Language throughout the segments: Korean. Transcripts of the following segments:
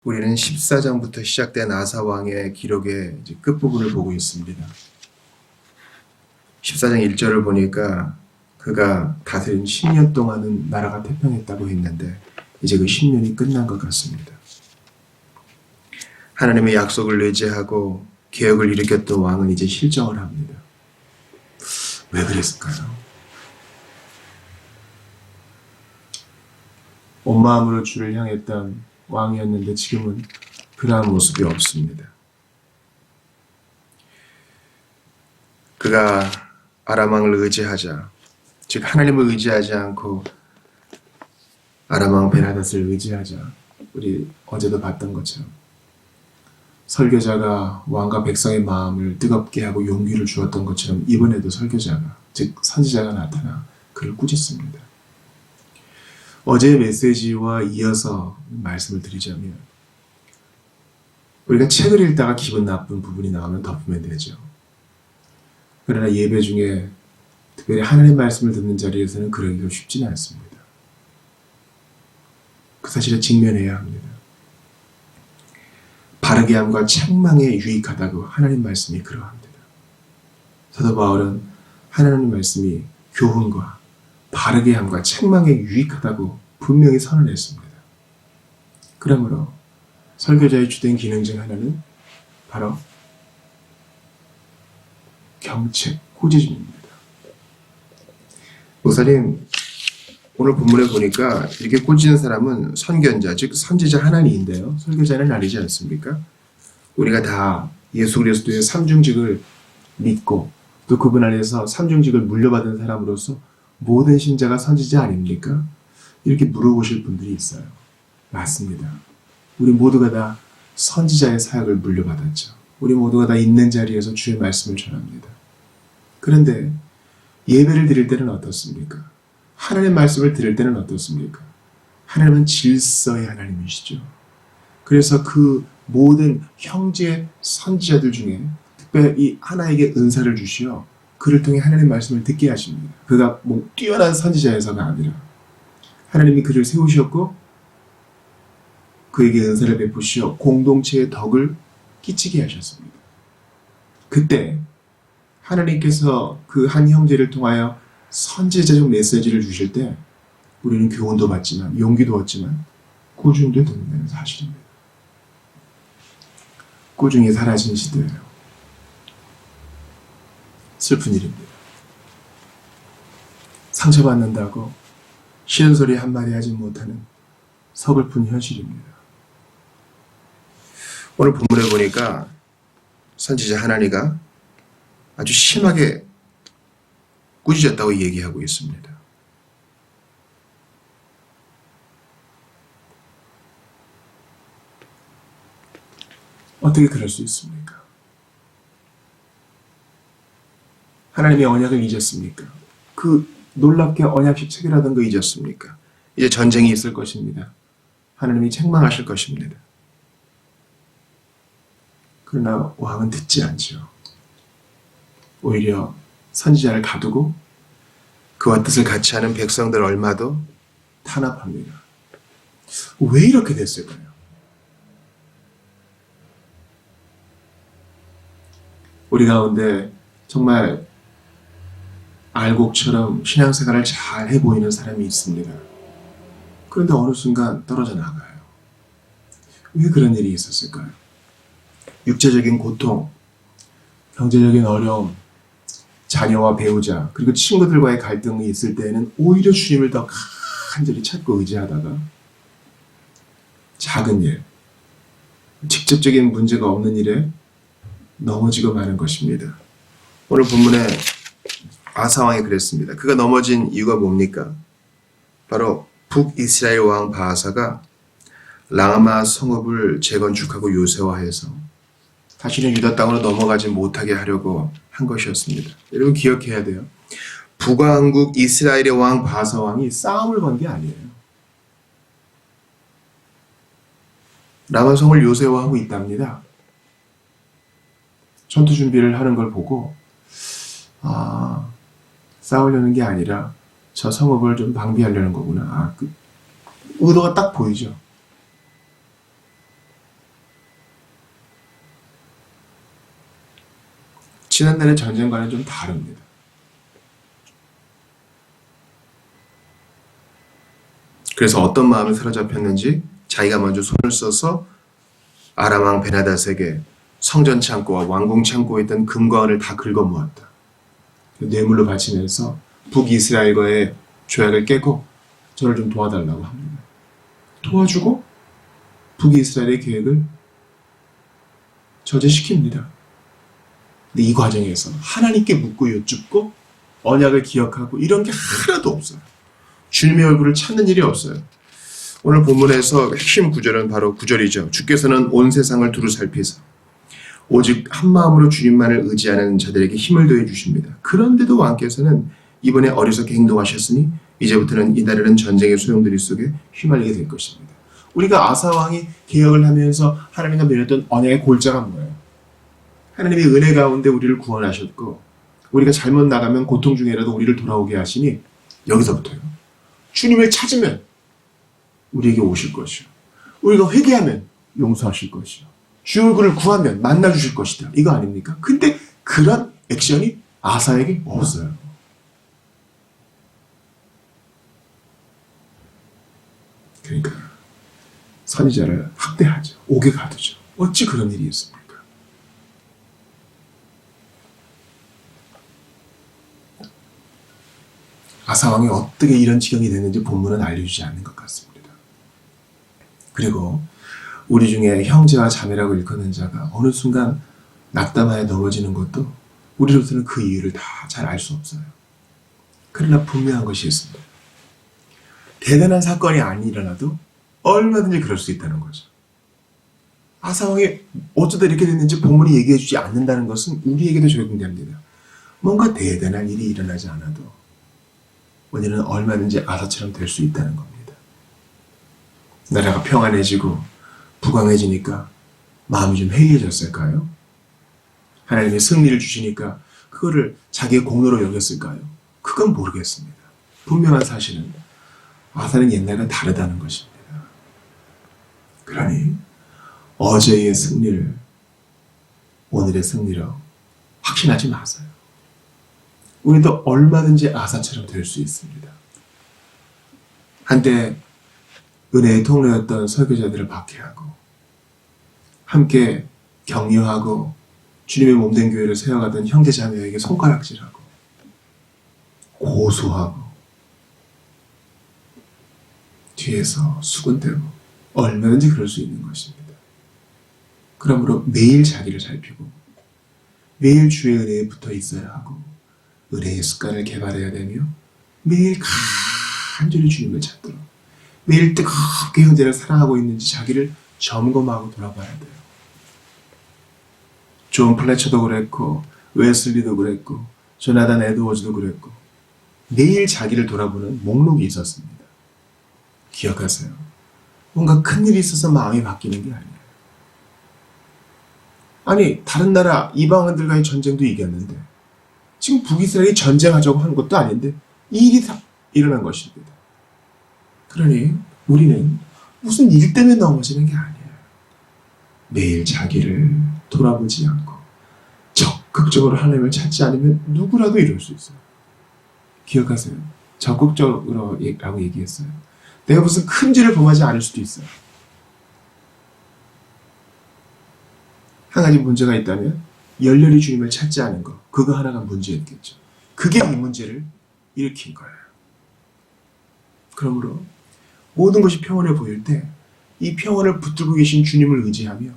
우리는 14장부터 시작된 아사 왕의 기록의 이제 끝부분을 보고 있습니다. 14장 1절을 보니까 그가 다스린 10년 동안은 나라가 태평했다고 했는데 이제 그 10년이 끝난 것 같습니다. 하나님의 약속을 의지하고 개혁을 일으켰던 왕은 이제 실정을 합니다. 왜 그랬을까요? 온 마음으로 주를 향했던 왕이었는데 지금은 그러한 모습이 없습니다. 그가 아람 왕을 의지하자, 즉 하나님을 의지하지 않고 아람 왕 베나닷을 의지하자, 우리 어제도 봤던 것처럼 설교자가 왕과 백성의 마음을 뜨겁게 하고 용기를 주었던 것처럼 이번에도 설교자가, 즉 선지자가 나타나 그를 꾸짖습니다. 어제의 메시지와 이어서 말씀을 드리자면, 우리가 책을 읽다가 기분 나쁜 부분이 나오면 덮으면 되죠. 그러나 예배 중에 특별히 하나님 말씀을 듣는 자리에서는 그러기가 쉽지는 않습니다. 그 사실에 직면해야 합니다. 바르게 함과 책망에 유익하다고 하나님 말씀이 그러합니다. 사도 바울은 하나님 말씀이 교훈과 바르게 함과 책망에 유익하다고 분명히 선언했습니다. 그러므로 설교자의 주된 기능 중 하나는 바로 경책, 꾸짖음입니다. 목사님, 오늘 본문에 보니까 이렇게 꾸짖는 사람은 선견자, 즉 선지자 하나님인데요. 설교자는 아니지 않습니까? 우리가 다 예수 그리스도의 삼중직을 믿고 또 그분 안에서 삼중직을 물려받은 사람으로서 모든 신자가 선지자 아닙니까? 이렇게 물어보실 분들이 있어요. 맞습니다. 우리 모두가 다 선지자의 사역을 물려받았죠. 우리 모두가 다 있는 자리에서 주의 말씀을 전합니다. 그런데 예배를 드릴 때는 어떻습니까? 하나님의 말씀을 들을 때는 어떻습니까? 하나님은 질서의 하나님이시죠. 그래서 그 모든 형제 선지자들 중에 특별히 하나에게 은사를 주시어 그를 통해 하나님의 말씀을 듣게 하십니다. 그가 뭐 뛰어난 선지자에서가 아니라 하나님이 그를 세우셨고 그에게 은사를 베푸시어 공동체의 덕을 끼치게 하셨습니다. 그때 하나님께서 그 한 형제를 통하여 선지자적 메시지를 주실 때 우리는 교훈도 받지만 용기도 얻지만 꾸중도 된다는 사실입니다. 꾸중이 사라진 시대예요. 슬픈 일입니다. 상처받는다고 싫은 소리 한마디 하지 못하는 서글픈 현실입니다. 오늘 본문에 보니까 선지자 하나니가 아주 심하게 꾸짖었다고 얘기하고 있습니다. 어떻게 그럴 수 있습니까? 하나님의 언약을 잊었습니까? 그 놀랍게 언약식 체결하던 거 잊었습니까? 이제 전쟁이 있을 것입니다. 하나님이 책망하실 것입니다. 그러나 왕은 듣지 않죠. 오히려 선지자를 가두고 그와 뜻을 같이 하는 백성들 얼마도 탄압합니다. 왜 이렇게 됐을까요? 우리 가운데 정말 알곡처럼 신앙생활을 잘 해보이는 사람이 있습니다. 그런데 어느 순간 떨어져 나가요. 왜 그런 일이 있었을까요? 육체적인 고통, 경제적인 어려움, 자녀와 배우자, 그리고 친구들과의 갈등이 있을 때에는 오히려 주님을 더 간절히 찾고 의지하다가 작은 일, 직접적인 문제가 없는 일에 넘어지고 마는 것입니다. 오늘 본문에 아사왕이 그랬습니다. 그가 넘어진 이유가 뭡니까? 바로 북이스라엘 왕 바하사가 라마 성읍을 재건축하고 요새화해서 다시는 유다 땅으로 넘어가지 못하게 하려고 한 것이었습니다. 여러분 기억해야 돼요. 북왕국 이스라엘의 왕 바하사 왕이 싸움을 건 게 아니에요. 라마 성을 요새화하고 있답니다. 전투 준비를 하는 걸 보고 싸우려는 게 아니라 저 성읍을 좀 방비하려는 거구나. 그 의도가 딱 보이죠. 지난날의 전쟁과는 좀 다릅니다. 그래서 어떤 마음에 사로잡혔는지 자기가 먼저 손을 써서 아람 왕 베나닷에게 성전 창고와 왕궁 창고에 있던 금과 은을 다 긁어 모았다. 뇌물로 바치면서 북이스라엘과의 조약을 깨고 저를 좀 도와달라고 합니다. 도와주고 북이스라엘의 계획을 저지시킵니다. 근데 이 과정에서 하나님께 묻고 여쭙고 언약을 기억하고 이런 게 하나도 없어요. 주님의 얼굴을 찾는 일이 없어요. 오늘 본문에서 핵심 구절은 바로 9절이죠. 주께서는 온 세상을 두루 살피사 오직 한 마음으로 주님만을 의지하는 자들에게 힘을 더해 주십니다. 그런데도 왕께서는 이번에 어리석게 행동하셨으니 이제부터는 이달에는 전쟁의 소용돌이 속에 휘말리게 될 것입니다. 우리가 아사 왕이 개혁을 하면서 하나님과 맺었던 언약의 골자가 뭐예요? 하나님의 은혜 가운데 우리를 구원하셨고 우리가 잘못 나가면 고통 중에라도 우리를 돌아오게 하시니 여기서부터요. 주님을 찾으면 우리에게 오실 것이요. 우리가 회개하면 용서하실 것이요. 주의 얼굴을 구하면 만나주실 것이다. 이거 아닙니까? 근데 그런 액션이 아사에게 없어요. 그러니까 선지자를 학대하죠. 옥에 가두죠. 어찌 그런 일이 있습니까? 아사왕이 어떻게 이런 지경이 됐는지 본문은 알려주지 않는 것 같습니다. 그리고 우리 중에 형제와 자매라고 일컫는 자가 어느 순간 낙담하에 넘어지는 것도 우리로서는 그 이유를 다 잘 알 수 없어요. 그러나 분명한 것이 있습니다. 대단한 사건이 안 일어나도 얼마든지 그럴 수 있다는 거죠. 아사왕이 어쩌다 이렇게 됐는지 본문이 얘기해 주지 않는다는 것은 우리에게도 적용됩니다. 뭔가 대단한 일이 일어나지 않아도 우리는 얼마든지 아사처럼 될 수 있다는 겁니다. 나라가 평안해지고 부강해지니까 마음이 좀 해이해졌을까요? 하나님이 승리를 주시니까 그거를 자기의 공로로 여겼을까요? 그건 모르겠습니다. 분명한 사실은 아사는 옛날과 다르다는 것입니다. 그러니 어제의 승리를 오늘의 승리로 확신하지 마세요. 우리도 얼마든지 아사처럼 될 수 있습니다. 한때 은혜의 통로였던 설교자들을 박해하고 함께 격려하고 주님의 몸된 교회를 세워가던 형제자매에게 손가락질하고 고소하고 뒤에서 수군대고 얼마든지 그럴 수 있는 것입니다. 그러므로 매일 자기를 살피고 매일 주의 은혜에 붙어 있어야 하고 은혜의 습관을 개발해야 되며 매일 간절히 주님을 찾도록 매일 뜨겁게 형제를 사랑하고 있는지 자기를 점검하고 돌아봐야 돼요. 존 플래처도 그랬고 웨슬리도 그랬고 조나단 에드워즈도 그랬고 매일 자기를 돌아보는 목록이 있었습니다. 기억하세요. 뭔가 큰일이 있어서 마음이 바뀌는 게 아니에요. 아니 다른 나라 이방인들과의 전쟁도 이겼는데 지금 북이스라엘이 전쟁하자고 하는 것도 아닌데 이 일이 다 일어난 것입니다. 그러니 우리는 무슨 일 때문에 넘어지는 게 아니에요. 매일 자기를 돌아보지 않고 적극적으로 하나님을 찾지 않으면 누구라도 이럴 수 있어요. 기억하세요. 적극적으로 라고 얘기했어요. 내가 무슨 큰 죄를 범하지 않을 수도 있어요. 한 가지 문제가 있다면 열렬히 주님을 찾지 않은 것, 그거 하나가 문제였겠죠. 그게 이 문제를 일으킨 거예요. 그러므로 모든 것이 평온해 보일 때 이 평온을 붙들고 계신 주님을 의지하며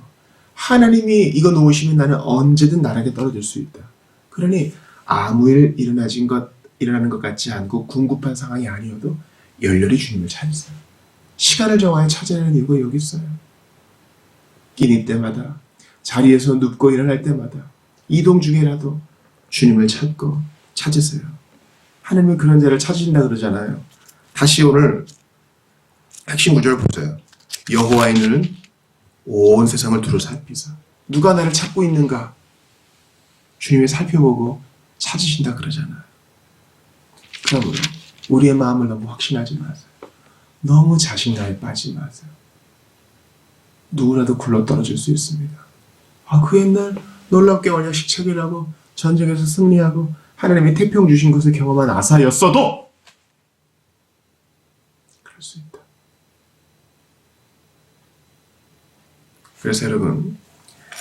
하나님이 이거 놓으시면 나는 언제든 나락에 떨어질 수 있다. 그러니 아무 일 일어나는 것 같지 않고 궁급한 상황이 아니어도 열렬히 주님을 찾으세요. 시간을 정하여 찾아내는 이유가 여기 있어요. 끼니 때마다 자리에서 눕고 일어날 때마다 이동 중에라도 주님을 찾고 찾으세요. 하나님은 그런 자를 찾으신다 그러잖아요. 다시 오늘 핵심 구절을 보세요. 여호와의 눈은 온 세상을 두루 살피사. 누가 나를 찾고 있는가? 주님이 살펴보고 찾으신다 그러잖아요. 그러므로 우리의 마음을 너무 확신하지 마세요. 너무 자신감에 빠지지 마세요. 누구라도 굴러 떨어질 수 있습니다. 그 옛날 놀랍게 언약식 체결하고 전쟁에서 승리하고 하나님의 태평 주신 것을 경험한 아사였어도 그럴 수 있다. 그래서 여러분,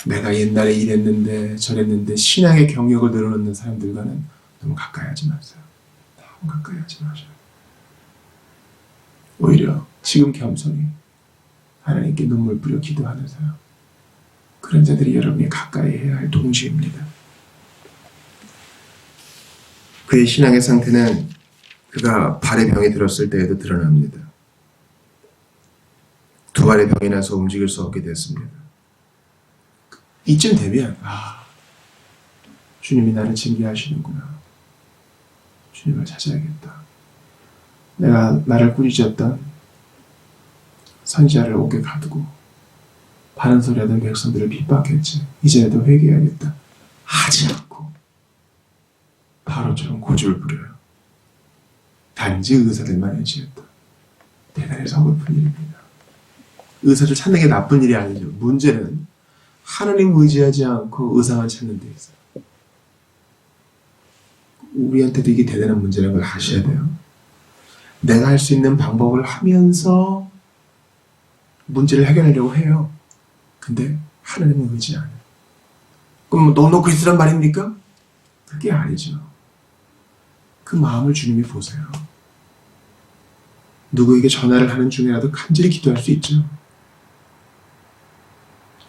내가 옛날에 이랬는데 저랬는데 신앙의 경력을 늘어놓는 사람들과는 너무 가까이 하지 마세요. 너무 가까이 하지 마세요. 오히려 지금 겸손히 하나님께 눈물 뿌려 기도하면서요. 그런 자들이 여러분이 가까이 해야 할 동지입니다. 그의 신앙의 상태는 그가 발의 병이 들었을 때에도 드러납니다. 두 발의 병이 나서 움직일 수 없게 됐습니다. 이쯤 되면 주님이 나를 징계하시는구나. 주님을 찾아야겠다. 내가 나를 꾸짖었던 선지자를 옥에 가두고 바른 소리 하던 백성들을 핍박했지. 이제라도 회개해야겠다. 하지 않고 바로처럼 고집을 부려요. 단지 의사들만 의지했다. 대단히 서글픈 일입니다. 의사를 찾는 게 나쁜 일이 아니죠. 문제는 하나님 의지하지 않고 의사만 찾는 데 있어요. 우리한테도 이게 대단한 문제라는 걸 아셔야 돼요. 내가 할 수 있는 방법을 하면서 문제를 해결하려고 해요. 근데 하나님은 의지 안 해요. 그럼 너 놓고 있으란 말입니까? 그게 아니죠. 그 마음을 주님이 보세요. 누구에게 전화를 하는 중에라도 간절히 기도할 수 있죠.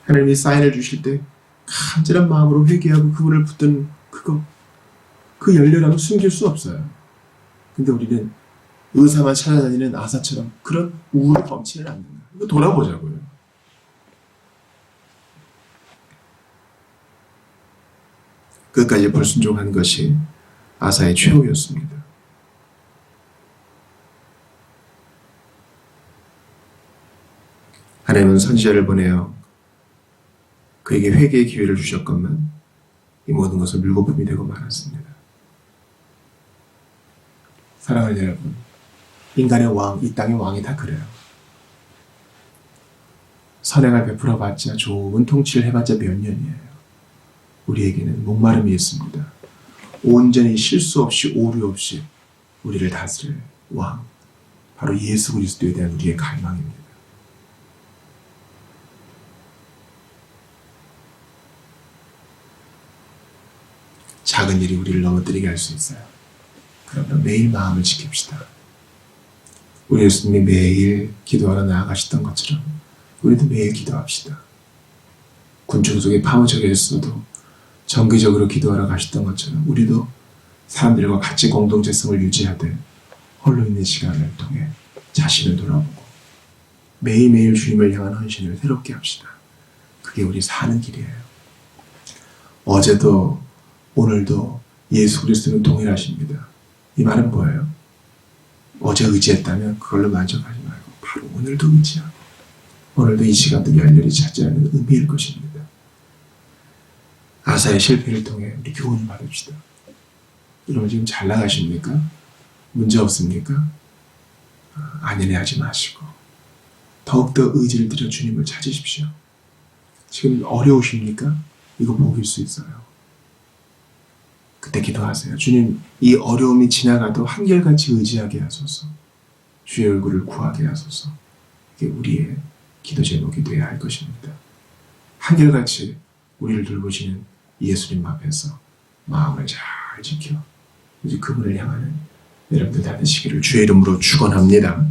하나님이 사인을 주실 때 간절한 마음으로 회개하고 그분을 붙든 그 열렬함을 숨길 수 없어요. 근데 우리는 의사만 찾아다니는 아사처럼 그런 우울을 범치는 않는다. 이거 돌아보자고요. 끝까지 불순종한 것이 아사의 최후였습니다. 하나님은 선지자를 보내어 그에게 회개의 기회를 주셨건만 이 모든 것은 물거품이 되고 말았습니다. 사랑하는 여러분, 인간의 왕, 이 땅의 왕이 다 그래요. 선행을 베풀어봤자 좋은 통치를 해봤자 몇 년이에요. 우리에게는 목마름이 있습니다. 온전히 실수 없이 오류 없이 우리를 다스릴 왕, 바로 예수 그리스도에 대한 우리의 갈망입니다. 작은 일이 우리를 넘어뜨리게 할 수 있어요. 그러면 매일 마음을 지킵시다. 우리 예수님이 매일 기도하러 나아가셨던 것처럼 우리도 매일 기도합시다. 군중 속에 파묻혀져 있어도 정기적으로 기도하러 가셨던 것처럼 우리도 사람들과 같이 공동체성을 유지하되 홀로 있는 시간을 통해 자신을 돌아보고 매일매일 주님을 향한 헌신을 새롭게 합시다. 그게 우리 사는 길이에요. 어제도 오늘도 예수 그리스도는 동일하십니다. 이 말은 뭐예요? 어제 의지했다면 그걸로 만족하지 말고 바로 오늘도 의지하고 오늘도 이 시간도 열렬히 차지하는 의미일 것입니다. 아사의 실패를 통해 우리 교훈을 받읍시다. 여러분 지금 잘 나가십니까? 문제 없습니까? 안연해하지 마시고 더욱더 의지를 들여 주님을 찾으십시오. 지금 어려우십니까? 이거 복일 수 있어요. 그때 기도하세요. 주님, 이 어려움이 지나가도 한결같이 의지하게 하소서. 주의 얼굴을 구하게 하소서. 이게 우리의 기도 제목이 되어야 할 것입니다. 한결같이 우리를 돌보시는 예수님 앞에서 마음을 잘 지켜 이제 그분을 향하는 여러분들 다 되시기를 주의 이름으로 축원합니다.